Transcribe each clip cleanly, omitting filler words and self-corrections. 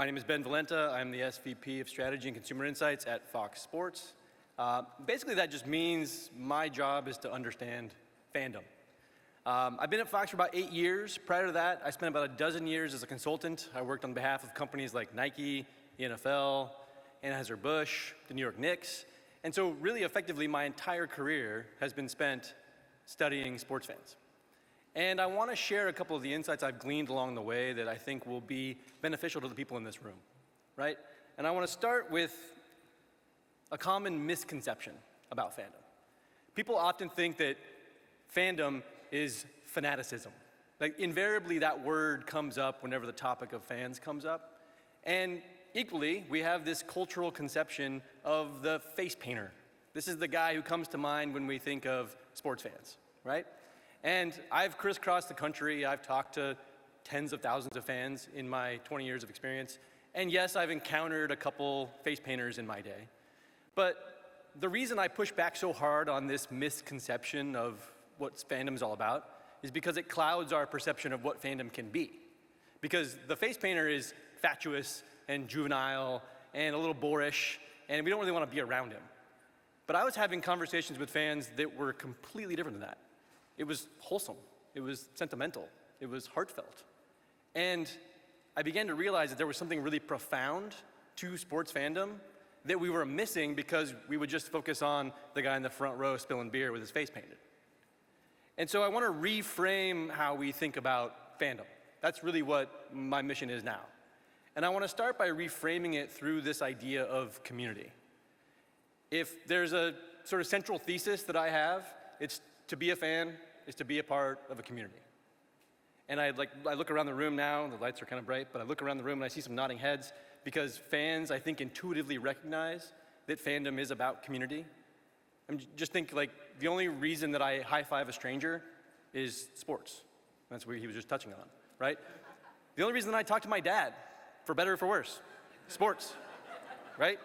My name is Ben Valenta. I'm the SVP of Strategy and Consumer Insights at Fox Sports. Basically, that just means my job is to understand fandom. I've been at Fox for about 8 years. Prior to that, I spent about a dozen years as a consultant. I worked on behalf of companies like Nike, the NFL, Anheuser-Busch, the New York Knicks. And so really effectively, my entire career has been spent studying sports fans. And I want to share a couple of the insights I've gleaned along the way that I think will be beneficial to the people in this room, right? And I want to start with a common misconception about fandom. People often think that fandom is fanaticism. Like, invariably, that word comes up whenever the topic of fans comes up. And equally, we have this cultural conception of the face painter. This is the guy who comes to mind when we think of sports fans, right? And I've crisscrossed the country. I've talked to tens of thousands of fans in my 20 years of experience. And yes, I've encountered a couple face painters in my day. But the reason I push back so hard on this misconception of what fandom is all about is because it clouds our perception of what fandom can be. Because the face painter is fatuous and juvenile and a little boorish, and we don't really want to be around him. But I was having conversations with fans that were completely different than that. It was wholesome, it was sentimental, it was heartfelt. And I began to realize that there was something really profound to sports fandom that we were missing because we would just focus on the guy in the front row spilling beer with his face painted. And so I want to reframe how we think about fandom. That's really what my mission is now. And I want to start by reframing it through this idea of community. If there's a sort of central thesis that I have, it's to be a fan is to be a part of a community. And I look around the room now, the lights are kind of bright, but I look around the room and I see some nodding heads because fans, I think, intuitively recognize that fandom is about community. Just think, like, the only reason that I high-five a stranger is sports. That's what he was just touching on, right? The only reason that I talk to my dad, for better or for worse, sports, right?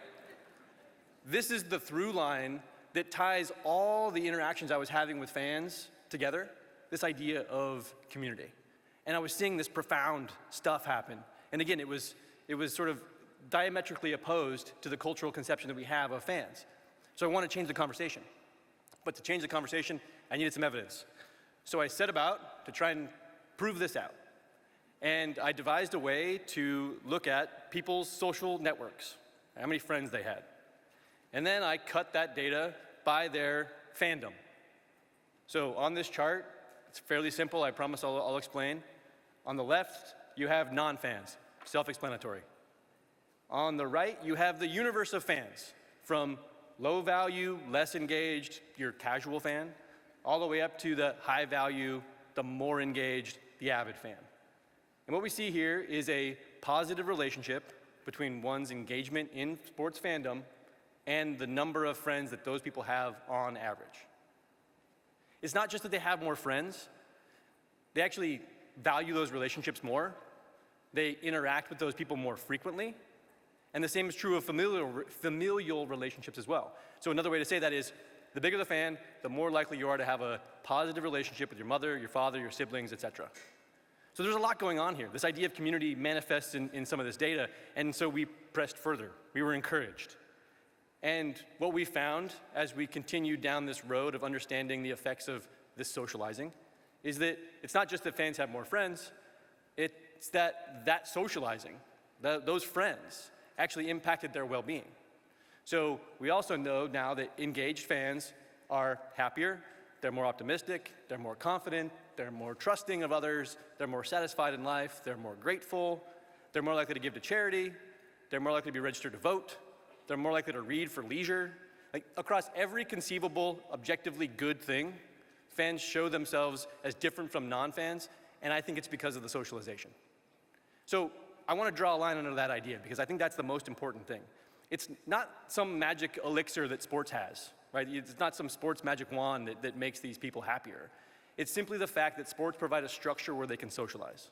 This is the through line that ties all the interactions I was having with fans together, this idea of community. And I was seeing this profound stuff happen. And again, it was sort of diametrically opposed to the cultural conception that we have of fans. So I want to change the conversation. But to change the conversation, I needed some evidence. So I set about to try and prove this out. And I devised a way to look at people's social networks, how many friends they had. And then I cut that data by their fandom. So on this chart, it's fairly simple. I promise I'll explain. On the left, you have non-fans, self-explanatory. On the right, you have the universe of fans, from low value, less engaged, your casual fan, all the way up to the high value, the more engaged, the avid fan. And what we see here is a positive relationship between one's engagement in sports fandom and the number of friends that those people have on average. It's not just that they have more friends, they actually value those relationships more, they interact with those people more frequently, and the same is true of familial relationships as well. So another way to say that is, the bigger the fan, the more likely you are to have a positive relationship with your mother, your father, your siblings, etc. So there's a lot going on here. This idea of community manifests in some of this data, and so we pressed further. We were encouraged. And what we found as we continued down this road of understanding the effects of this socializing is that it's not just that fans have more friends, it's that socializing, those friends, actually impacted their well-being. So we also know now that engaged fans are happier, they're more optimistic, they're more confident, they're more trusting of others, they're more satisfied in life, they're more grateful, they're more likely to give to charity, they're more likely to be registered to vote, they're more likely to read for leisure. Like, across every conceivable, objectively good thing, fans show themselves as different from non-fans, and I think it's because of the socialization. So I want to draw a line under that idea because I think that's the most important thing. It's not some magic elixir that sports has, right? It's not some sports magic wand that makes these people happier. It's simply the fact that sports provide a structure where they can socialize.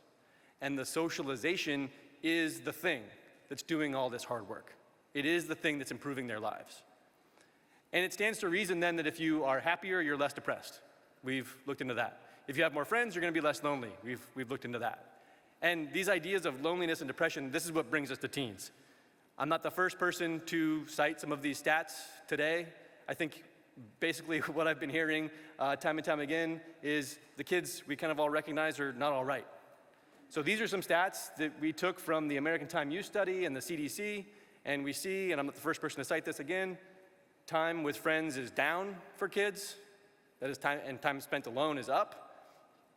And the socialization is the thing that's doing all this hard work. It is the thing that's improving their lives. And it stands to reason then that if you are happier, you're less depressed. We've looked into that. If you have more friends, you're going to be less lonely. We've looked into that. And these ideas of loneliness and depression, this is what brings us to teens. I'm not the first person to cite some of these stats today. I think basically what I've been hearing time and time again is the kids we kind of all recognize are not all right. So these are some stats that we took from the American Time Use Study and the CDC, and we see, and I'm not the first person to cite this again, time with friends is down for kids. That is time spent alone is up.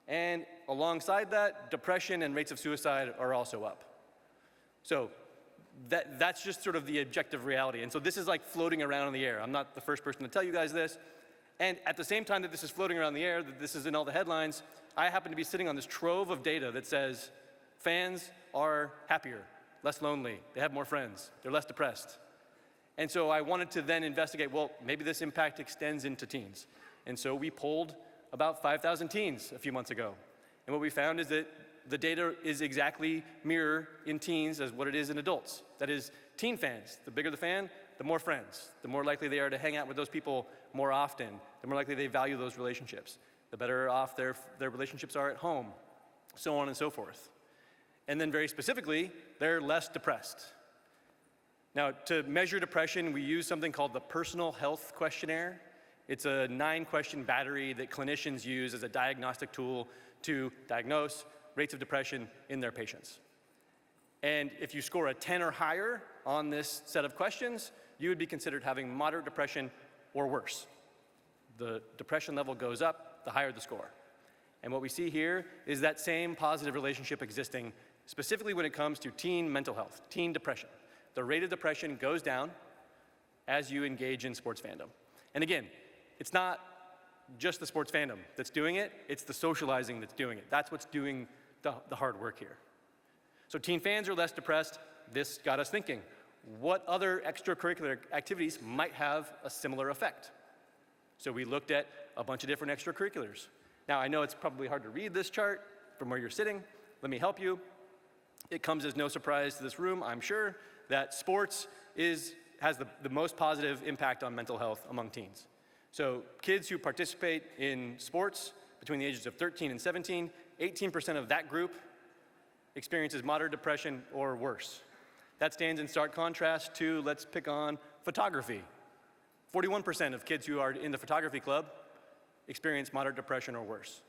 And alongside that, depression and rates of suicide are also up. So that's just sort of the objective reality. And so this is like floating around in the air. I'm not the first person to tell you guys this. And at the same time that this is floating around in the air, that this is in all the headlines, I happen to be sitting on this trove of data that says fans are happier, less lonely, they have more friends, they're less depressed. And so I wanted to then investigate, well, maybe this impact extends into teens. And so we polled about 5,000 teens a few months ago. And what we found is that the data is exactly mirror in teens as what it is in adults. That is, teen fans, the bigger the fan, the more friends, the more likely they are to hang out with those people more often, the more likely they value those relationships, the better off their relationships are at home, so on and so forth. And then very specifically, they're less depressed. Now, to measure depression, we use something called the Personal Health Questionnaire. It's a 9-question battery that clinicians use as a diagnostic tool to diagnose rates of depression in their patients. And if you score a 10 or higher on this set of questions, you would be considered having moderate depression or worse. The depression level goes up, the higher the score. And what we see here is that same positive relationship existing specifically when it comes to teen mental health, teen depression. The rate of depression goes down as you engage in sports fandom. And again, it's not just the sports fandom that's doing it, it's the socializing that's doing it. That's what's doing the hard work here. So teen fans are less depressed. This got us thinking, what other extracurricular activities might have a similar effect? So we looked at a bunch of different extracurriculars. Now, I know it's probably hard to read this chart from where you're sitting. Let me help you. It comes as no surprise to this room, I'm sure, that sports has the most positive impact on mental health among teens. So kids who participate in sports between the ages of 13 and 17, 18% of that group experiences moderate depression or worse. That stands in stark contrast to, let's pick on photography. 41% of kids who are in the photography club experience moderate depression or worse.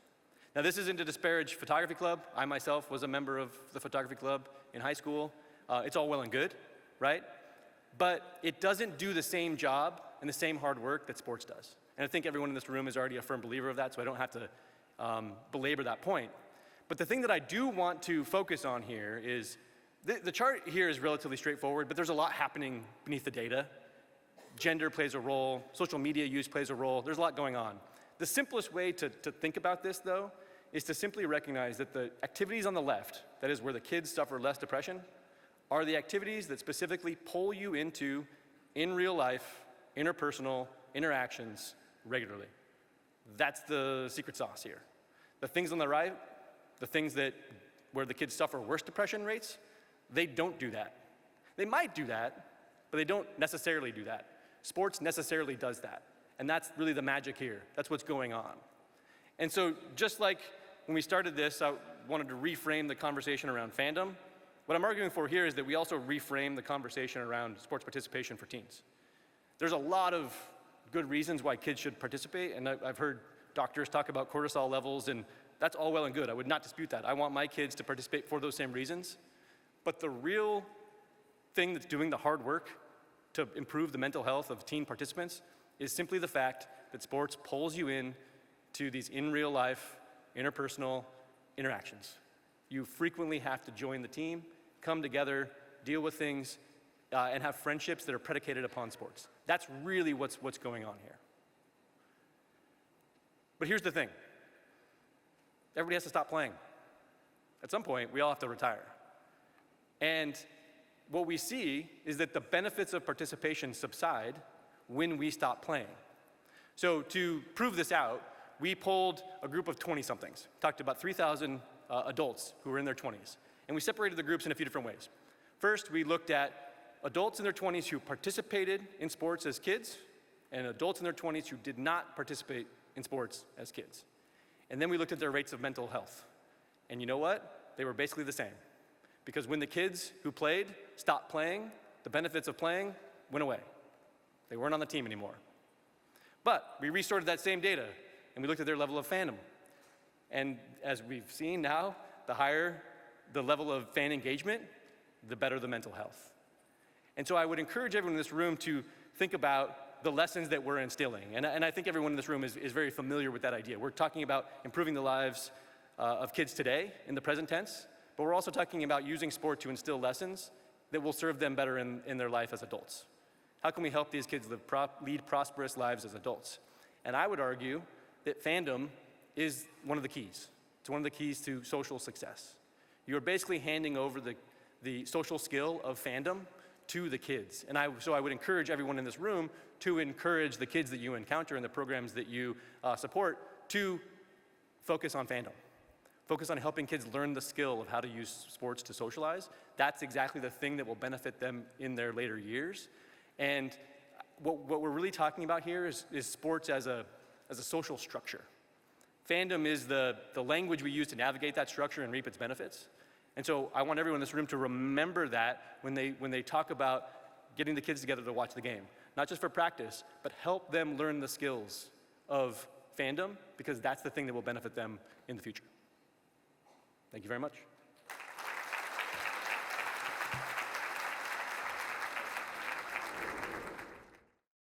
Now, this isn't to disparage photography club. I myself was a member of the photography club in high school. It's all well and good, right? But it doesn't do the same job and the same hard work that sports does. And I think everyone in this room is already a firm believer of that, so I don't have to belabor that point. But the thing that I do want to focus on here is, the chart here is relatively straightforward, but there's a lot happening beneath the data. Gender plays a role, social media use plays a role, there's a lot going on. The simplest way to think about this, though, is to simply recognize that the activities on the left, that is where the kids suffer less depression, are the activities that specifically pull you into, in real life, interpersonal interactions regularly. That's the secret sauce here. The things on the right, the things where the kids suffer worse depression rates, they don't do that. They might do that, but they don't necessarily do that. Sports necessarily does that. And that's really the magic here. That's what's going on. And so just like when we started this, I wanted to reframe the conversation around fandom. What I'm arguing for here is that we also reframe the conversation around sports participation for teens. There's a lot of good reasons why kids should participate, and I've heard doctors talk about cortisol levels, and that's all well and good. I would not dispute that. I want my kids to participate for those same reasons. But the real thing that's doing the hard work to improve the mental health of teen participants is simply the fact that sports pulls you in to these in real life, interpersonal interactions. You frequently have to join the team, come together, deal with things, and have friendships that are predicated upon sports. That's really what's going on here. But here's the thing. Everybody has to stop playing. At some point, we all have to retire. And what we see is that the benefits of participation subside when we stop playing. So to prove this out, we polled a group of 20-somethings, talked to about 3,000 adults who were in their 20s. And we separated the groups in a few different ways. First, we looked at adults in their 20s who participated in sports as kids, and adults in their 20s who did not participate in sports as kids. And then we looked at their rates of mental health. And you know what? they were basically the same. Because when the kids who played stopped playing, the benefits of playing went away. They weren't on the team anymore. But we resorted that same data, and we looked at their level of fandom. And as we've seen now, the higher the level of fan engagement, the better the mental health. And so I would encourage everyone in this room to think about the lessons that we're instilling. And I think everyone in this room is very familiar with that idea. We're talking about improving the lives of kids today in the present tense, but we're also talking about using sport to instill lessons that will serve them better in their life as adults. How can we help these kids lead prosperous lives as adults? And I would argue that fandom is one of the keys. It's one of the keys to social success. You're basically handing over the social skill of fandom to the kids. And so I would encourage everyone in this room to encourage the kids that you encounter in the programs that you support to focus on fandom. Focus on helping kids learn the skill of how to use sports to socialize. That's exactly the thing that will benefit them in their later years. And what we're really talking about here is sports as a social structure. Fandom is the language we use to navigate that structure and reap its benefits. And so I want everyone in this room to remember that when they talk about getting the kids together to watch the game. Not just for practice, but help them learn the skills of fandom, because that's the thing that will benefit them in the future. Thank you very much.